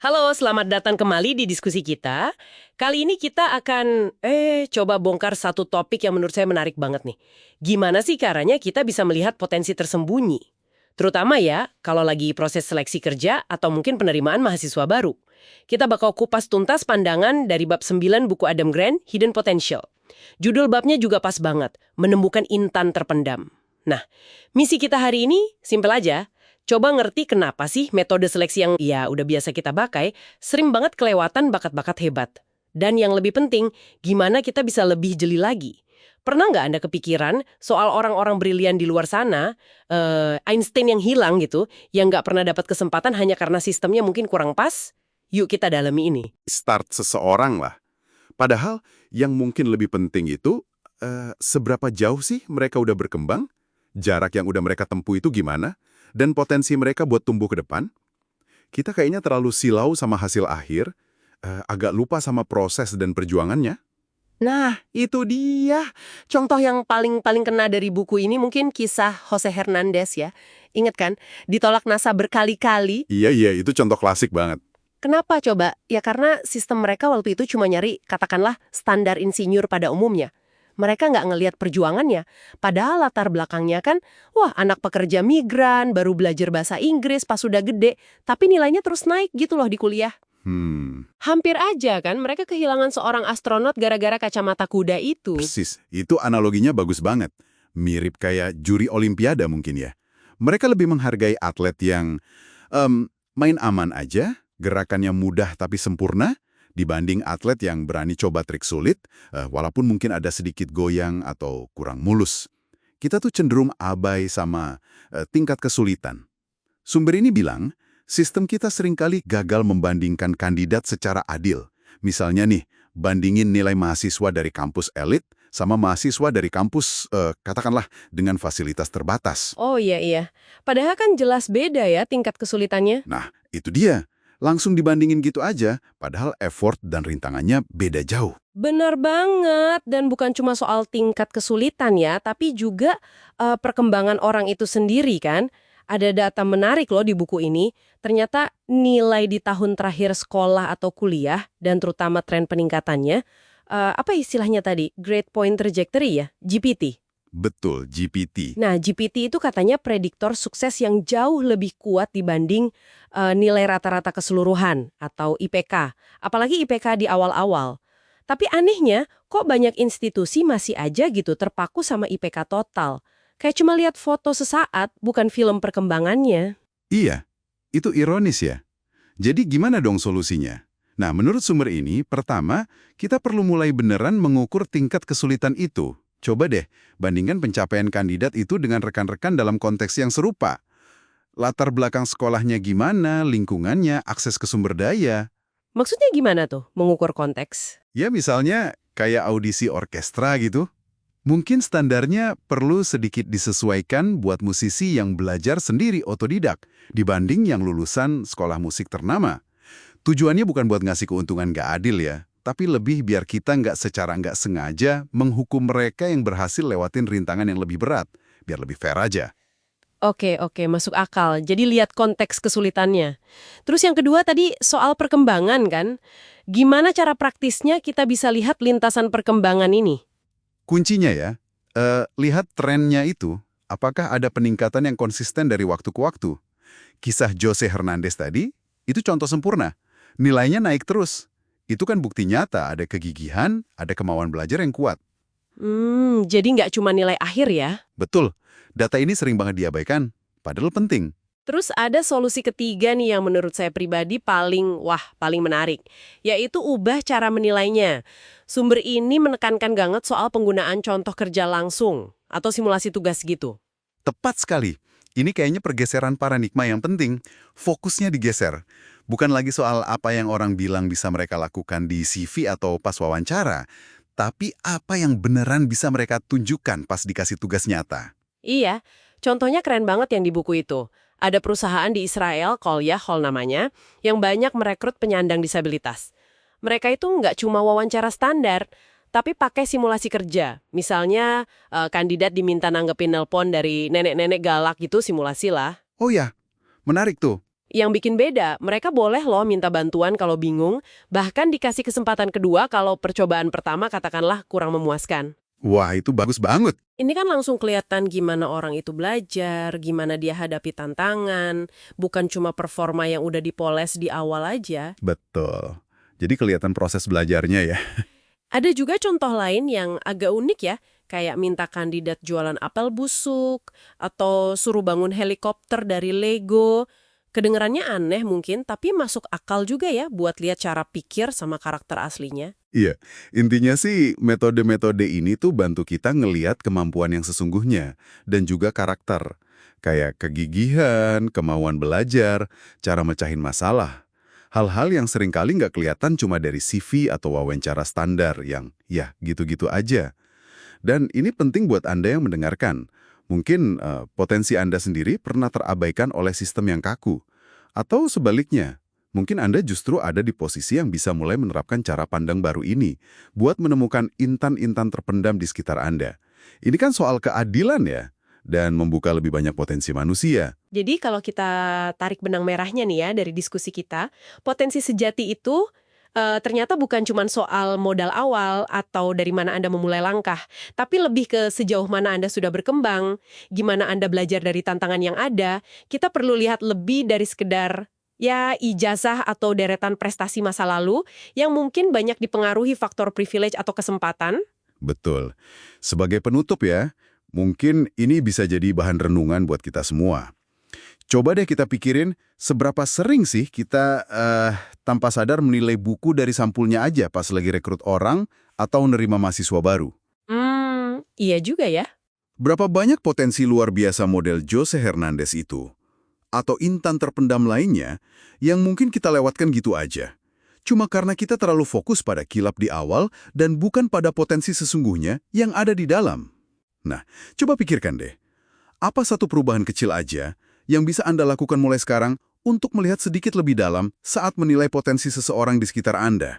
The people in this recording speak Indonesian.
Halo, selamat datang kembali di diskusi kita. Kali ini kita akan coba bongkar satu topik yang menurut saya menarik banget nih. Gimana sih caranya kita bisa melihat potensi tersembunyi? Terutama ya, kalau lagi proses seleksi kerja atau mungkin penerimaan mahasiswa baru. Kita bakal kupas tuntas pandangan dari bab 9 buku Adam Grant, Hidden Potential. Judul babnya juga pas banget, menemukan intan terpendam. Nah, misi kita hari ini simpel aja. Coba ngerti kenapa sih metode seleksi yang ya udah biasa kita pakai sering banget kelewatan bakat-bakat hebat. Dan yang lebih penting, gimana kita bisa lebih jeli lagi. Pernah nggak Anda kepikiran soal orang-orang brilian di luar sana, Einstein yang hilang gitu, yang nggak pernah dapat kesempatan hanya karena sistemnya mungkin kurang pas? Yuk kita dalami ini. Start seseorang lah. Padahal yang mungkin lebih penting itu, seberapa jauh sih mereka udah berkembang? Jarak yang udah mereka tempuh itu gimana? Dan potensi mereka buat tumbuh ke depan? Kita kayaknya terlalu silau sama hasil akhir, agak lupa sama proses dan perjuangannya. Nah, itu dia. Contoh yang paling kena dari buku ini mungkin kisah Jose Hernandez ya. Ingat kan, ditolak NASA berkali-kali. Iya, itu contoh klasik banget. Kenapa coba? Ya karena sistem mereka waktu itu cuma nyari, katakanlah, standar insinyur pada umumnya. Mereka nggak ngelihat perjuangannya. Padahal latar belakangnya kan, wah anak pekerja migran, baru belajar bahasa Inggris pas sudah gede, tapi nilainya terus naik gitu loh di kuliah. Hampir aja kan mereka kehilangan seorang astronot gara-gara kacamata kuda itu. Persis, itu analoginya bagus banget. Mirip kayak juri olimpiade mungkin ya. Mereka lebih menghargai atlet yang main aman aja, gerakannya mudah tapi sempurna, dibanding atlet yang berani coba trik sulit, walaupun mungkin ada sedikit goyang atau kurang mulus. Kita tuh cenderung abai sama tingkat kesulitan. Sumber ini bilang, sistem kita seringkali gagal membandingkan kandidat secara adil. Misalnya nih, bandingin nilai mahasiswa dari kampus elit sama mahasiswa dari kampus, katakanlah, dengan fasilitas terbatas. Oh iya. Padahal kan jelas beda ya tingkat kesulitannya. Nah, itu dia. Langsung dibandingin gitu aja, padahal effort dan rintangannya beda jauh. Benar banget, dan bukan cuma soal tingkat kesulitan ya, tapi juga perkembangan orang itu sendiri kan. Ada data menarik loh di buku ini, ternyata nilai di tahun terakhir sekolah atau kuliah, dan terutama tren peningkatannya, apa istilahnya tadi, Grade Point Trajectory ya, GPT. Betul, GPT. Nah, GPT itu katanya prediktor sukses yang jauh lebih kuat dibanding nilai rata-rata keseluruhan atau IPK. Apalagi IPK di awal-awal. Tapi anehnya, kok banyak institusi masih aja gitu terpaku sama IPK total. Kayak cuma lihat foto sesaat, bukan film perkembangannya. Iya, itu ironis ya. Jadi gimana dong solusinya? Nah, menurut sumber ini, pertama, kita perlu mulai beneran mengukur tingkat kesulitan itu. Coba deh, bandingkan pencapaian kandidat itu dengan rekan-rekan dalam konteks yang serupa. Latar belakang sekolahnya gimana, lingkungannya, akses ke sumber daya. Maksudnya gimana tuh, mengukur konteks? Ya misalnya, kayak audisi orkestra gitu. Mungkin standarnya perlu sedikit disesuaikan buat musisi yang belajar sendiri otodidak dibanding yang lulusan sekolah musik ternama. Tujuannya bukan buat ngasih keuntungan nggak adil ya, tapi lebih biar kita nggak sengaja menghukum mereka yang berhasil lewatin rintangan yang lebih berat, biar lebih fair aja. Oke, masuk akal. Jadi lihat konteks kesulitannya. Terus yang kedua tadi soal perkembangan kan? Gimana cara praktisnya kita bisa lihat lintasan perkembangan ini? Kuncinya ya, lihat trennya itu, apakah ada peningkatan yang konsisten dari waktu ke waktu. Kisah Jose Hernandez tadi, itu contoh sempurna. Nilainya naik terus. Itu kan bukti nyata ada kegigihan, ada kemauan belajar yang kuat. Jadi nggak cuma nilai akhir ya? Betul, data ini sering banget diabaikan, padahal penting. Terus ada solusi ketiga nih yang menurut saya pribadi paling menarik, yaitu ubah cara menilainya. Sumber ini menekankan banget soal penggunaan contoh kerja langsung atau simulasi tugas gitu. Tepat sekali. Ini kayaknya pergeseran paradigma yang penting. Fokusnya digeser. Bukan lagi soal apa yang orang bilang bisa mereka lakukan di CV atau pas wawancara, tapi apa yang beneran bisa mereka tunjukkan pas dikasih tugas nyata. Iya, contohnya keren banget yang di buku itu. Ada perusahaan di Israel, Kolya Hall namanya, yang banyak merekrut penyandang disabilitas. Mereka itu nggak cuma wawancara standar, tapi pakai simulasi kerja. Misalnya, kandidat diminta nanggepin nelpon dari nenek-nenek galak gitu, simulasi lah. Oh ya, menarik tuh. Yang bikin beda, mereka boleh loh minta bantuan kalau bingung, bahkan dikasih kesempatan kedua kalau percobaan pertama katakanlah kurang memuaskan. Wah, itu bagus banget. Ini kan langsung kelihatan gimana orang itu belajar, gimana dia hadapi tantangan, bukan cuma performa yang udah dipoles di awal aja. Betul. Jadi kelihatan proses belajarnya ya. Ada juga contoh lain yang agak unik ya, kayak minta kandidat jualan apel busuk, atau suruh bangun helikopter dari Lego. Kedengerannya aneh mungkin, tapi masuk akal juga ya buat lihat cara pikir sama karakter aslinya. Iya, intinya sih metode-metode ini tuh bantu kita ngeliat kemampuan yang sesungguhnya dan juga karakter. Kayak kegigihan, kemauan belajar, cara mecahin masalah. Hal-hal yang seringkali nggak kelihatan cuma dari CV atau wawancara standar yang ya gitu-gitu aja. Dan ini penting buat Anda yang mendengarkan. Mungkin potensi Anda sendiri pernah terabaikan oleh sistem yang kaku. Atau sebaliknya, mungkin Anda justru ada di posisi yang bisa mulai menerapkan cara pandang baru ini buat menemukan intan-intan terpendam di sekitar Anda. Ini kan soal keadilan ya, dan membuka lebih banyak potensi manusia. Jadi kalau kita tarik benang merahnya nih ya dari diskusi kita, potensi sejati itu ternyata bukan cuma soal modal awal atau dari mana Anda memulai langkah, tapi lebih ke sejauh mana Anda sudah berkembang, gimana Anda belajar dari tantangan yang ada. Kita perlu lihat lebih dari sekedar ya ijazah atau deretan prestasi masa lalu yang mungkin banyak dipengaruhi faktor privilege atau kesempatan. Betul. Sebagai penutup ya, mungkin ini bisa jadi bahan renungan buat kita semua. Coba deh kita pikirin seberapa sering sih kita tanpa sadar menilai buku dari sampulnya aja pas lagi rekrut orang atau nerima mahasiswa baru. Iya juga ya. Berapa banyak potensi luar biasa model Jose Hernandez itu? Atau intan terpendam lainnya yang mungkin kita lewatkan gitu aja. Cuma karena kita terlalu fokus pada kilap di awal dan bukan pada potensi sesungguhnya yang ada di dalam. Nah, coba pikirkan deh. Apa satu perubahan kecil aja yang bisa Anda lakukan mulai sekarang untuk melihat sedikit lebih dalam saat menilai potensi seseorang di sekitar Anda?